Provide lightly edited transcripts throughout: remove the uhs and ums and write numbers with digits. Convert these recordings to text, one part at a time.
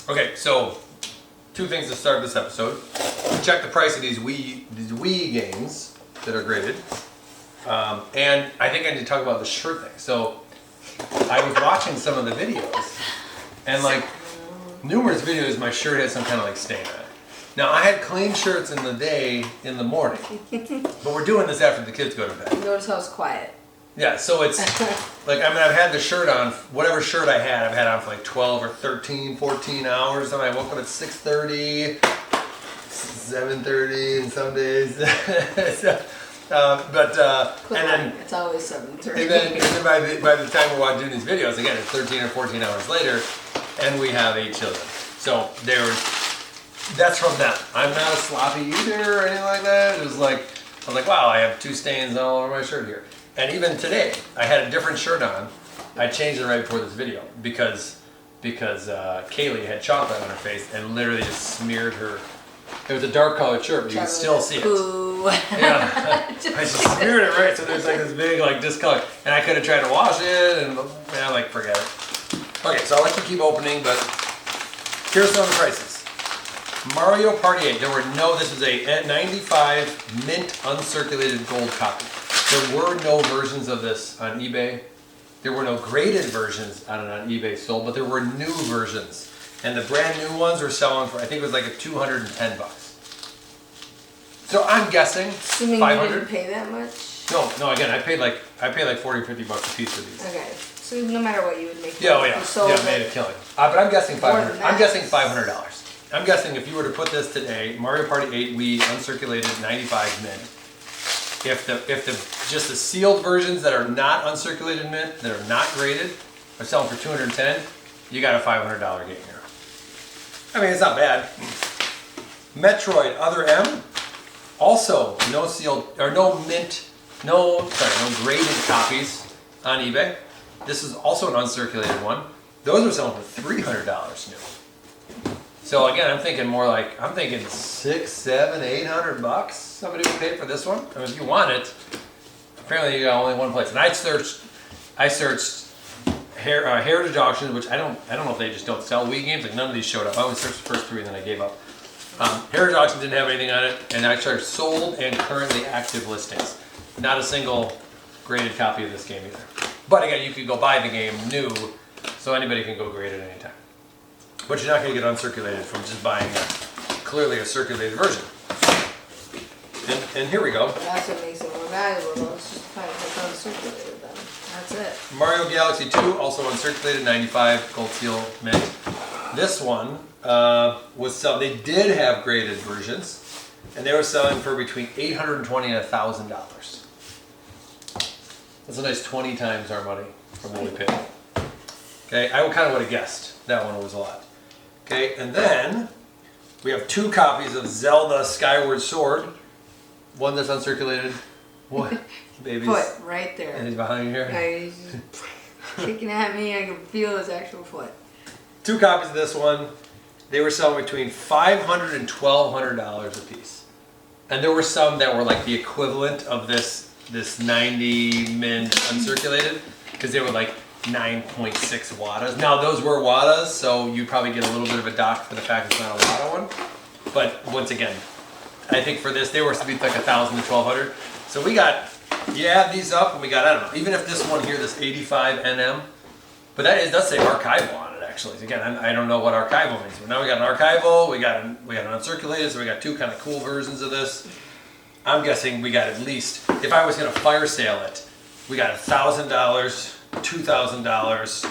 Okay, so two things to start this episode. Check the price of these Wii games that are graded. And I think I need to talk about the shirt thing. So I was watching some of the videos, and like numerous videos, my shirt had some kind of like stain on it. Now I had clean shirts in the day, in the morning, but we're doing this after the kids go to bed. Notice how it's quiet. Yeah, so it's like, I mean, I've had the shirt on, whatever shirt I had, I've had on for like 12 or 13, 14 hours, and I woke up at 6:30, 7:30 in some days. And then it's always 7:30. And then by the time we're doing these videos, again, it's 13 or 14 hours later, and we have 8 children. So that's from them. I'm not a sloppy eater or anything like that. It was like, I was like, wow, I have 2 stains all over my shirt here. And even today, I had a different shirt on. I changed it right before this video because Kaylee had chocolate on her face and literally just smeared her. It was a dark colored shirt, but you can still see it. Ooh. Yeah, I just smeared it right, so there's like this big like discolor, and I could have tried to wash it, and like forget it. Okay, so I'll let you keep opening, but here's some of the prices. Mario Party 8. This is a 95 mint uncirculated gold copy. There were no versions of this on eBay. There were no graded versions on eBay sold, but there were new versions. And the brand new ones were selling for, I think it was like $210. So I'm guessing Assuming 500. you didn't pay that much? No, again, I paid like 40 or 50 bucks a piece for these. Okay. So no matter what you would make Made a killing. But I'm guessing $500. than I'm that. guessing $500. I'm guessing if you were to put this today, Mario Party 8 Wii uncirculated 95 mint. If just the sealed versions that are not uncirculated mint, that are not graded, are selling for $210, you got a $500 gain here. I mean, it's not bad. Metroid Other M, also no sealed or no mint, no graded copies on eBay. This is also an uncirculated one. Those are selling for $300 new. So again, I'm thinking $600, $700, $800. Somebody would pay for this one. I mean, if you want it, apparently you got only one place. And I searched Heritage Auctions, which I don't know if they just don't sell Wii games. Like none of these showed up. I only searched the first 3 and then I gave up. Heritage Auctions didn't have anything on it, and I searched sold and currently active listings. Not a single graded copy of this game either. But again, you could go buy the game new, so anybody can go grade it anytime. But you're not going to get uncirculated from just buying clearly a circulated version. And here we go. That's what makes it more valuable, though. It's just kind of uncirculated then. That's it. Mario Galaxy 2, also uncirculated, 95 gold seal mint. This one was selling. They did have graded versions, and they were selling for between $820 and $1,000. That's a nice 20 times our money from what we paid. Okay, I kind of would have guessed that one was a lot. Okay, and then we have 2 copies of Zelda Skyward Sword. One that's uncirculated. What? Baby's Foot right there. And he's behind you here. Yeah, he's just kicking at me. I can feel his actual foot. 2 copies of this one. They were selling between $500 and $1,200 a piece. And there were some that were like the equivalent of this 90 mint uncirculated, because they were like 9.6 wattas. Now those were wattas, so you probably get a little bit of a dock for the fact it's not a watta one. But once again, I think for this they were to be like 1,000 to 1,200. So we got, you add these up and we got, I don't know, even if this one here, this 85 NM, but that does say archival on it actually. Again, I don't know what archival means, but now we got an archival, we got an uncirculated, so we got 2 kind of cool versions of this. I'm guessing we got at least, if I was going to fire sale it, we got $1,000, $2,000,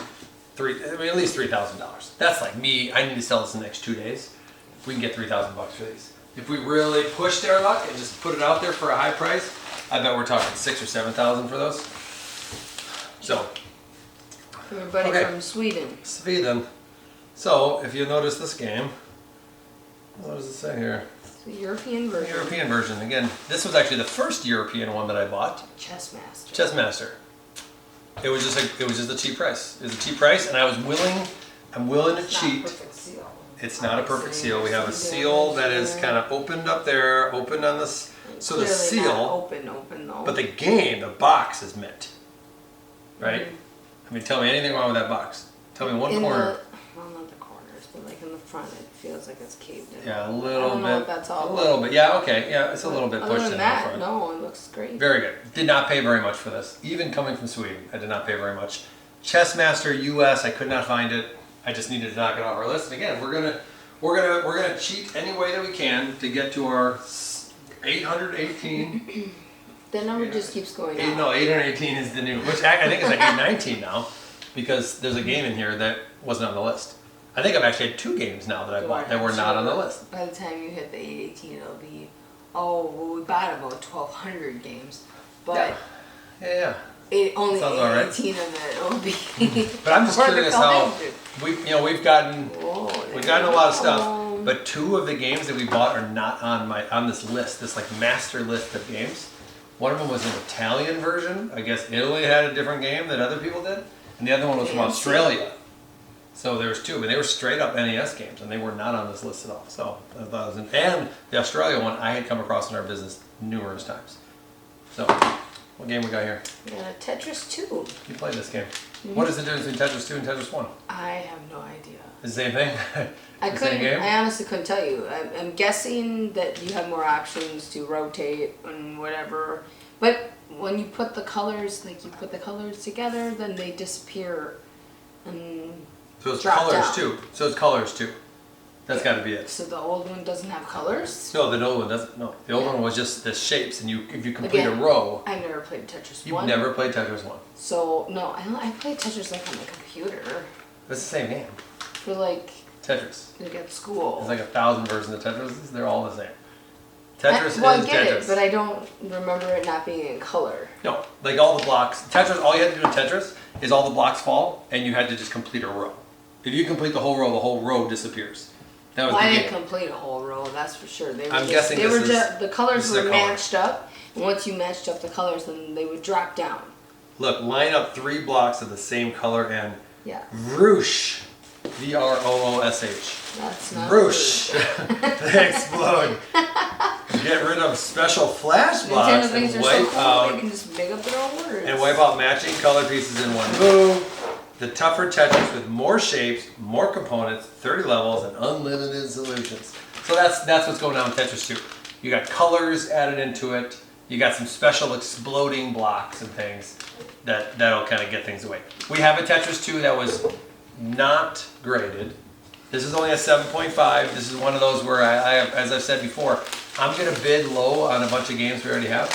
at least $3,000. That's like me. I need to sell this in the next 2 days. We can get $3,000 for these. If we really pushed our luck and just put it out there for a high price, I bet we're talking $6,000 or $7,000 for those. So, Everybody from Sweden. Sweden. So, if you notice this game, what does it say here? It's the European version. European version. Again, this was actually the first European one that I bought. Chessmaster. Chessmaster. It was just a cheap price. It was a cheap price, and I'm willing to cheat. It's not a perfect seal. We have a seal that is kind of opened up there, opened on this. So the seal, not open though. but the box is mint, right? I mean, tell me anything wrong with that box. Tell me one corner. Well, not the corners, but like in the front, it feels like it's caved in. Yeah, a I little don't bit. know if that's all. A little bit. Yeah, okay. Yeah, it's a little bit Other pushed than in the that, front. no, it looks great. Very good. Did not pay very much for this. Even coming from Sweden, I did not pay very much. Chessmaster US, I could not find it. I just needed to knock it off our list. And again, we're gonna cheat any way that we can to get to our 818. The number just keeps going up. No, 818 is the new, which I think is like 819 now, because there's a game in here that wasn't on the list. I think I've actually had 2 games now that I bought that were not on the list. By the time you hit the 818, it'll be, oh, well, we bought about 1,200 games, but Yeah. only Sounds all right. 18 of it will be. But I'm just worth it curious fell how into. we've gotten Whoa, a lot of stuff, there but 2 of the games that we bought are not on this list, this like master list of games. One of them was an Italian version. I guess Italy had a different game that other people did, and the other one was from Australia. So there was 2, but they were straight up NES games, and they were not on this list at all. So I thought it was, and the Australia one I had come across in our business numerous times. So, what game we got here? Yeah, Tetris 2. You played this game. What is the difference between Tetris 2 and Tetris 1? I have no idea. The same thing? I The same couldn't. game? I honestly couldn't tell you. I'm guessing that you have more options to rotate and whatever. But when you put the colors, like you put the colors together, then they disappear. And So it's drop colors down. too. So it's colors too. That's got to be it. So the old one doesn't have colors. No, the old one doesn't. No, the old one was just the shapes, and if you complete Again, a row, I've never played Tetris you've 1. never played Tetris 1. So no, I played Tetris like on the computer It's the same game. for like Tetris. at school. There's like 1,000 versions of Tetris. They're all the same. Tetris I is get Tetris. it, but I don't remember it not being in color. No, like all the blocks. Tetris, all you had to do in Tetris is all the blocks fall, and you had to just complete a row. If you complete the whole row disappears. That was Well, the I game. didn't complete a whole row, that's for sure. They were I'm just, guessing they this were is- just the colors this is a were color. matched up. And once you matched up the colors, then they would drop down. Look, line up 3 blocks of the same color and Yeah, Vroosh. V-R-O-O-S-H. that's not Vroosh. They explode. Get rid of special flash Nintendo blocks things and are so wipe cool. out They can just make up their own words. and wipe out matching color pieces in one move. The tougher Tetris with more shapes, more components, 30 levels, and unlimited solutions. So that's what's going on with Tetris 2. You got colors added into it. You got some special exploding blocks and things that'll kind of get things away. We have a Tetris 2 that was not graded. This is only a 7.5. This is one of those where I have, as I've said before, I'm going to bid low on a bunch of games we already have.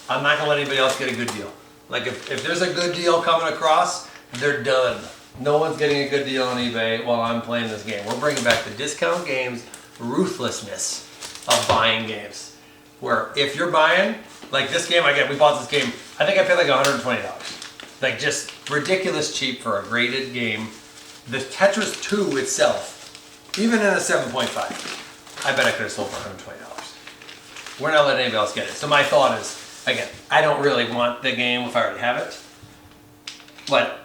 I'm not going to let anybody else get a good deal. Like if there's a good deal coming across, they're done. No one's getting a good deal on eBay while I'm playing this game. We're bringing back the discount games ruthlessness of buying games. Where if you're buying, like this game, we bought this game, I think I paid like $120. Like just ridiculous cheap for a graded game. The Tetris 2 itself, even in a 7.5, I bet I could have sold for $120. We're not letting anybody else get it. So my thought is, again, I don't really want the game if I already have it, but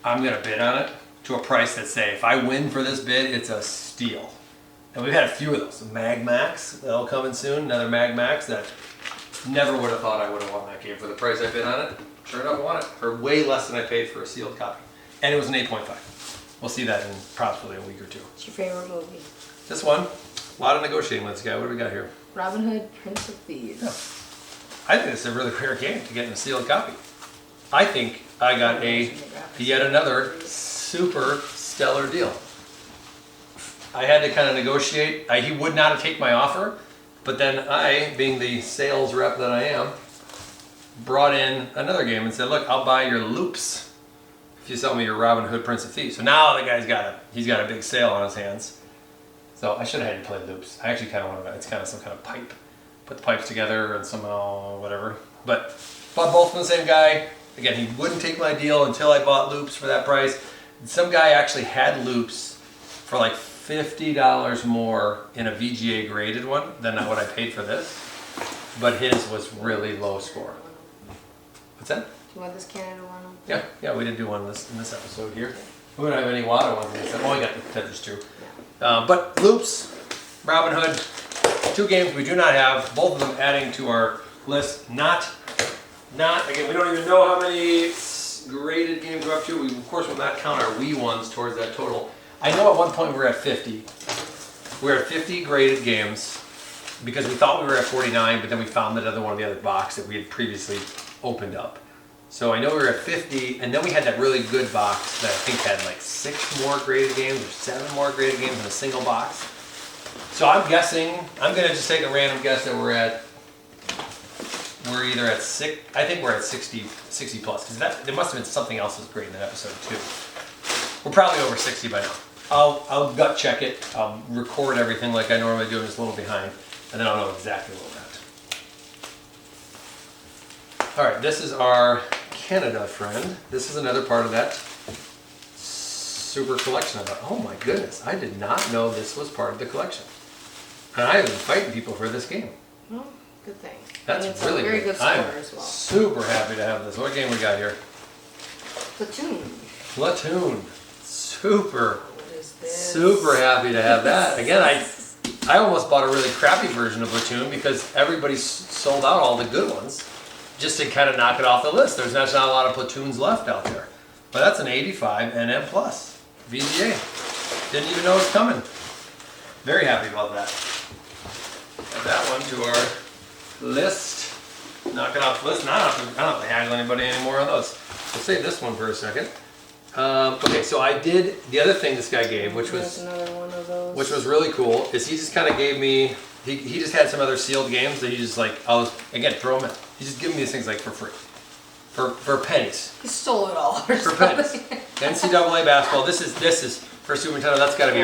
I'm gonna bid on it to a price that say, if I win for this bid, it's a steal. And we've had a few of those. Mag Max, that'll coming soon, another Mag Max that never would have thought I would have won that game for the price I bid on it. Sure enough, I won it for way less than I paid for a sealed copy. And it was an 8.5. We'll see that in probably a week or 2. What's your favorite movie? This one, a lot of negotiating with this guy. What do we got here? Robin Hood, Prince of Thieves. I think it's a really rare game to get in a sealed copy. I think I got yet another super stellar deal. I had to kind of negotiate. He would not have taken my offer, but then I, being the sales rep that I am, brought in another game and said, look, I'll buy your loops if you sell me your Robin Hood Prince of Thieves. So now the guy's he's got a big sale on his hands. So I should have had you play loops. I actually kind of want to, it's kind of some kind of pipe. Put the pipes together and somehow whatever. But bought both from the same guy. Again, he wouldn't take my deal until I bought loops for that price. And some guy actually had loops for like $50 more in a VGA graded one than what I paid for this. But his was really low score. What's that? Do you want this Canada one? Yeah, we did do one in this episode here. We don't have any water ones in this. Oh, we got the Tetris 2. But loops, Robin Hood, 2 games we do not have. Both of them adding to our list. Not again. We don't even know how many graded games we're up to. We of course will not count our Wii ones towards that total. I know at one point we were at 50. we're at 50 graded games because we thought we were at 49, but then we found another one of the other box that we had previously opened up. So I know we were at 50, and then we had that really good box that I think had like 6 more graded games or 7 more graded games in a single box. So I'm guessing, I'm gonna just take a random guess that we're either at 6, I think we're at 60 plus, because there must have been something else that's great in that episode too. We're probably over 60 by now. I'll gut check it, I'll record everything like I normally do, I'm just a little behind, and then I'll know exactly what we're at. All right, this is our Canada friend. This is another part of that super collection. I thought, oh my goodness, I did not know this was part of the collection. And I have been fighting people for this game. Well, good thing. That's and it's really a very good score I'm as well. super happy to have this. What game we got here? Platoon. Super. What is this? Super happy to have that. Again, I almost bought a really crappy version of Platoon because everybody sold out all the good ones just to kind of knock it off the list. There's not a lot of Platoons left out there. But that's an 85 NM Plus VGA. Didn't even know it was coming. Very happy about that. Add that one to our list. Knock it off the list. I don't have to haggle anybody anymore on those. We'll save this one for a second. Okay, so I did the other thing this guy gave, which There's was another one of those. which was really cool, is he just kind of gave me, he just had some other sealed games that he just like, again, throw them in. He's just giving me these things like for free. For pennies. He stole it all or For something. pennies. NCAA basketball, this is for Super Nintendo, that's gotta be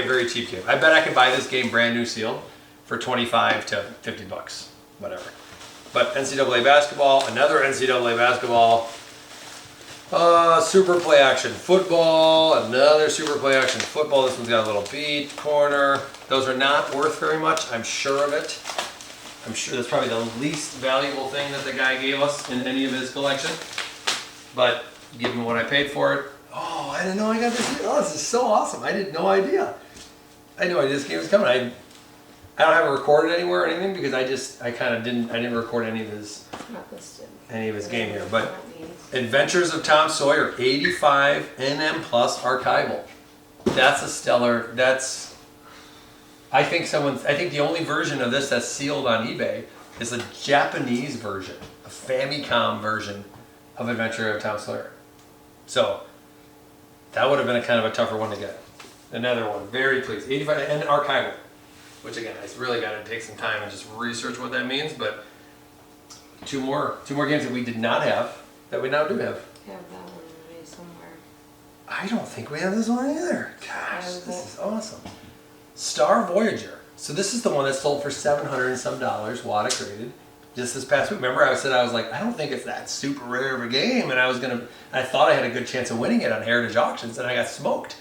a very cheap game. I bet I could buy this game brand new sealed for 25 to 50 bucks, whatever. But NCAA basketball, another NCAA basketball, super play action football, another super play action football. This one's got a little beat, corner. Those are not worth very much, I'm sure of it. I'm sure that's probably the least valuable thing that the guy gave us in any of his collection. But given what I paid for it, oh, I didn't know I got this. Oh, this is so awesome. I had no idea. I had no idea this game was coming. I don't have it recorded anywhere or anything because I didn't record any of his game here. But Adventures of Tom Sawyer, 85 NM Plus archival. That's a stellar, I think the only version of this that's sealed on eBay is a Japanese version, a Famicom version of Adventure of Tom Sawyer. So that would have been a kind of a tougher one to get. Another one, very pleased. 85 and archival, which again, I really got to take some time and just research what that means. But two more games that we did not have that we now do have. I have that one already somewhere. I don't think we have this one either. Gosh, this is awesome. Star Voyager. So this is the one that sold for $700 and some, WADA graded, just this past week. Remember I was like, I don't think it's that super rare of a game, and I thought I had a good chance of winning it on Heritage Auctions, and I got smoked.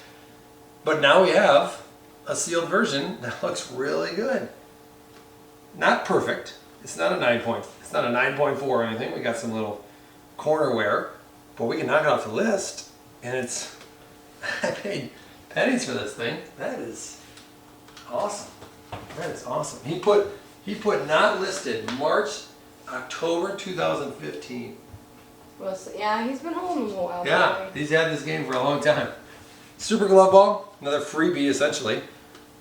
But now we have a sealed version that looks really good. Not perfect. It's not a 9.4 or anything. We got some little corner wear, but we can knock it off the list, and it's, I paid pennies for this thing. That is awesome. That is awesome. He put not listed October 2015. Well, yeah, he's been home a while. Yeah, he's had this game for a long time. Super Glove Ball, another freebie essentially.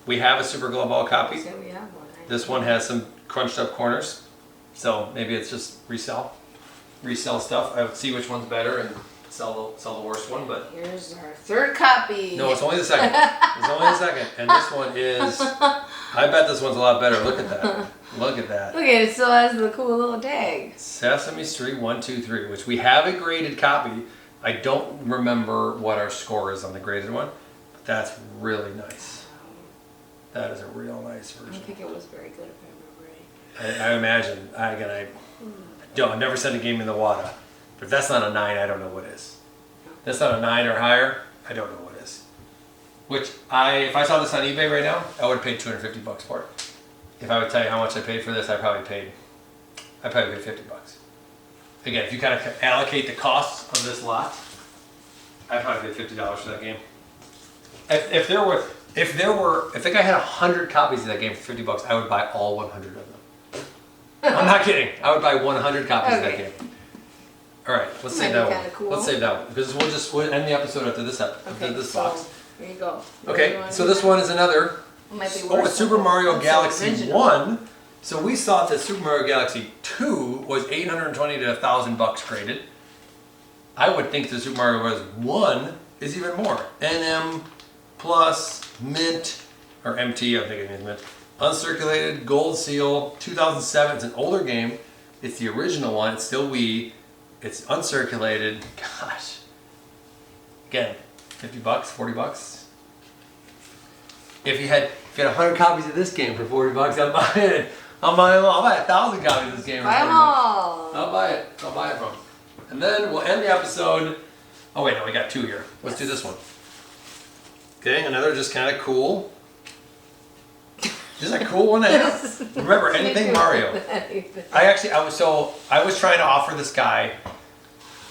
We have a Super Glove Ball copy. So we have one. This one has some crunched up corners, so maybe it's just resell stuff. I would see which one's better and sell the worst one, but here's our third copy. no, it's only the second. It's only the second, and this one is. I bet this one's a lot better. Look at that. Look at that. Look at it. It still has the cool little tag. Sesame Street 1, 2, 3, which we have a graded copy. I don't remember what our score is on the graded one, but that's really nice. That is a real nice version. I don't think it was very good if I remember right. I imagine. I've never sent a game in the WADA. But if that's not a 9, I don't know what is. If that's not a 9 or higher, I don't know what is. Which if I saw this on eBay right now, I would have paid 250 bucks for it. If I would tell you how much I paid for this, I probably paid 50 bucks. Again, if you kind of allocate the costs of this lot, I'd probably paid $50 for that game. If the guy had 100 copies of that game for 50 bucks, I would buy all 100 of them. I'm not kidding. I would buy 100 copies of that game. All right, let's save that one. Cool. Let's save that one because we'll end the episode after this Okay, this box. Here you go. Okay, so this one is another It might be Oh, worse it's Super than Mario the Galaxy original. 1. So we thought that Super Mario Galaxy 2 was $820 to $1,000 graded. I would think that Super Mario Bros. 1 is even more. NM plus mint, or MT, I think it means mint. Uncirculated, gold seal, 2007. It's an older game. It's the original one. It's still Wii. It's uncirculated. Gosh. Again, $50, $40. If you had 100 copies of this game for $40, I'm buying it. I'll buy them all. I'll buy 1,000 copies of this game for $40. Buy them all. I'll buy it. I'll buy it from. And then we'll end the episode. Oh wait, no, we got 2 here. Let's do this one. Okay, another just kind of cool. Just a cool one to have. Remember, anything Mario. I was trying to offer this guy.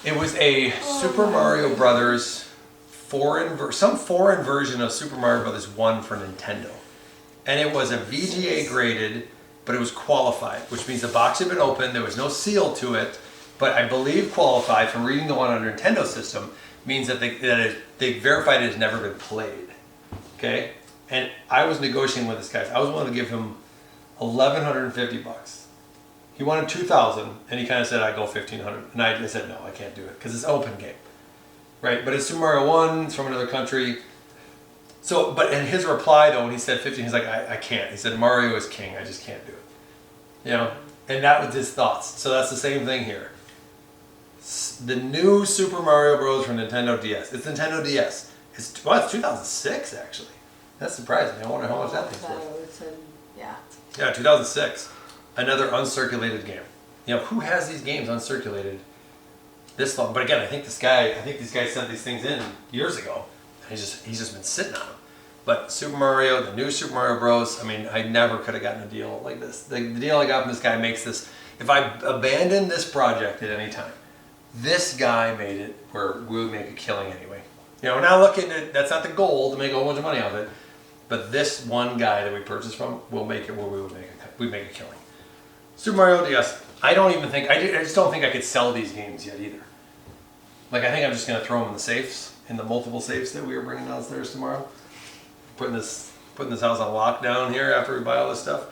It was a Super Mario Brothers some foreign version of Super Mario Brothers 1 for Nintendo. And it was a VGA graded, but it was qualified, which means the box had been opened, there was no seal to it, but I believe qualified from reading the one on Nintendo system means that they verified it has never been played. Okay? And I was negotiating with this guy. I was willing to give him $1,150. He wanted $2,000, and he kind of said, "I go $1,500," and I said, "No, I can't do it because it's an open game, right?" But it's Super Mario 1. It's from another country. So, but in his reply though, when he said 15, he's like, I can't. He said, "Mario is king. I just can't do it." You know, and that was his thoughts. So that's the same thing here. The new Super Mario Bros. For Nintendo DS. It's Nintendo DS. It's 2006 actually. That's surprising. I wonder how much that thing's worth. Yeah. Yeah, 2006. Another uncirculated game. You know, who has these games uncirculated this long? But again, I think this guy sent these things in years ago. And he's just been sitting on them. But Super Mario, the new Super Mario Bros. I mean, I never could have gotten a deal like this. The deal I got from this guy makes this. If I abandoned this project at any time, this guy made it where we would make a killing anyway. You know, we're not looking at, that's not the goal to make a whole bunch of money off it. But this one guy that we purchased from will make it where we'd make a killing. Super Mario DS. I just don't think I could sell these games yet either. Like, I think I'm just going to throw them in the safes, in the multiple safes that we are bringing downstairs tomorrow. Putting this house on lockdown here after we buy all this stuff.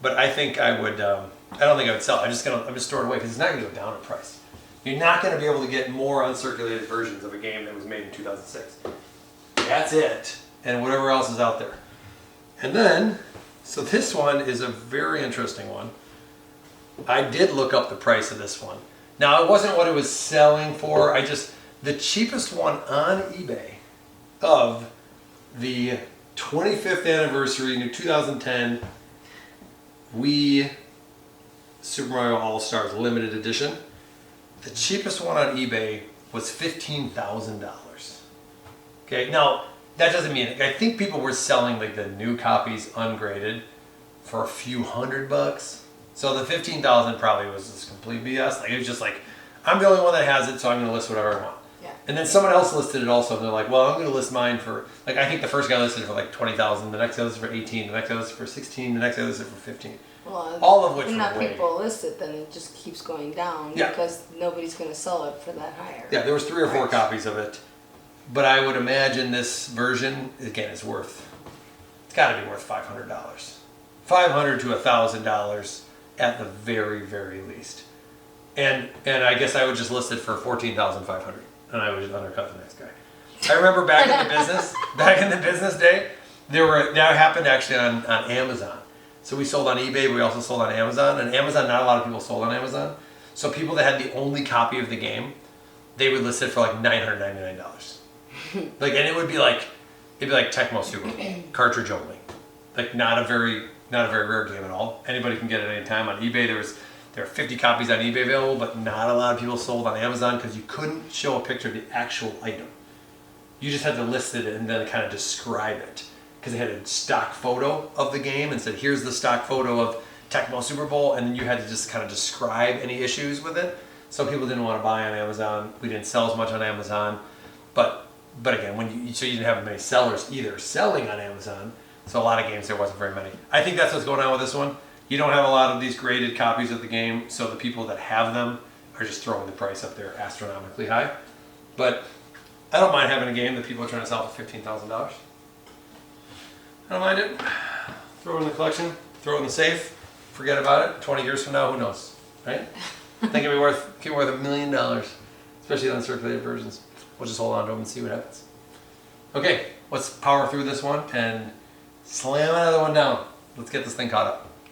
But I think I would, I don't think I would sell it. I'm just store it away because it's not going to go down in price. You're not going to be able to get more uncirculated versions of a game that was made in 2006. That's it. And whatever else is out there. And then, so this one is a very interesting one. I did look up the price of this one. Now, it wasn't what it was selling for. The cheapest one on eBay of the 25th anniversary, new 2010 Wii Super Mario All-Stars limited edition. The cheapest one on eBay was $15,000. Okay, now that doesn't mean, I think people were selling like the new copies ungraded for a few $100. So the $15,000 probably was just complete BS. Like, it was just like, I'm the only one that has it, so I'm going to list whatever I want. Yeah. And then someone else listed it also, and they're like, well, I'm going to list mine for, like, I think the first guy listed it for like $20,000, the next guy listed it for $18,000, the next guy listed it for $16,000, the next guy listed it for $15,000. Well, all of which if were enough way. people list it, then it just keeps going down Yeah. because nobody's going to sell it for that higher. Yeah, there was 3 or 4 copies of it. But I would imagine this version, again, it's got to be worth $500. $500 to $1,000 at the very, very least. And I guess I would just list it for $14,500, and I would just undercut the next guy. I remember back in the business day, that happened actually on Amazon. So we sold on eBay, but we also sold on Amazon. And Amazon, not a lot of people sold on Amazon. So people that had the only copy of the game, they would list it for like $999. And it'd be like Tecmo Super Bowl, cartridge only. Like not a very rare game at all. Anybody can get it at any time. On eBay, there are 50 copies on eBay available, but not a lot of people sold on Amazon because you couldn't show a picture of the actual item. You just had to list it and then kind of describe it. Because they had a stock photo of the game and said, here's the stock photo of Tecmo Super Bowl, and then you had to just kind of describe any issues with it. So people didn't want to buy on Amazon. We didn't sell as much on Amazon. But again, so you didn't have many sellers either selling on Amazon. So a lot of games, there wasn't very many. I think that's what's going on with this one. You don't have a lot of these graded copies of the game, so the people that have them are just throwing the price up there astronomically high. But I don't mind having a game that people are trying to sell for $15,000. I don't mind it. Throw it in the collection, throw it in the safe, forget about it. 20 years from now, who knows, right? I think it'd be worth $1 million, especially on uncirculated versions. We'll just hold on to them and see what happens. Okay, let's power through this one and slam another one down. Let's get this thing caught up.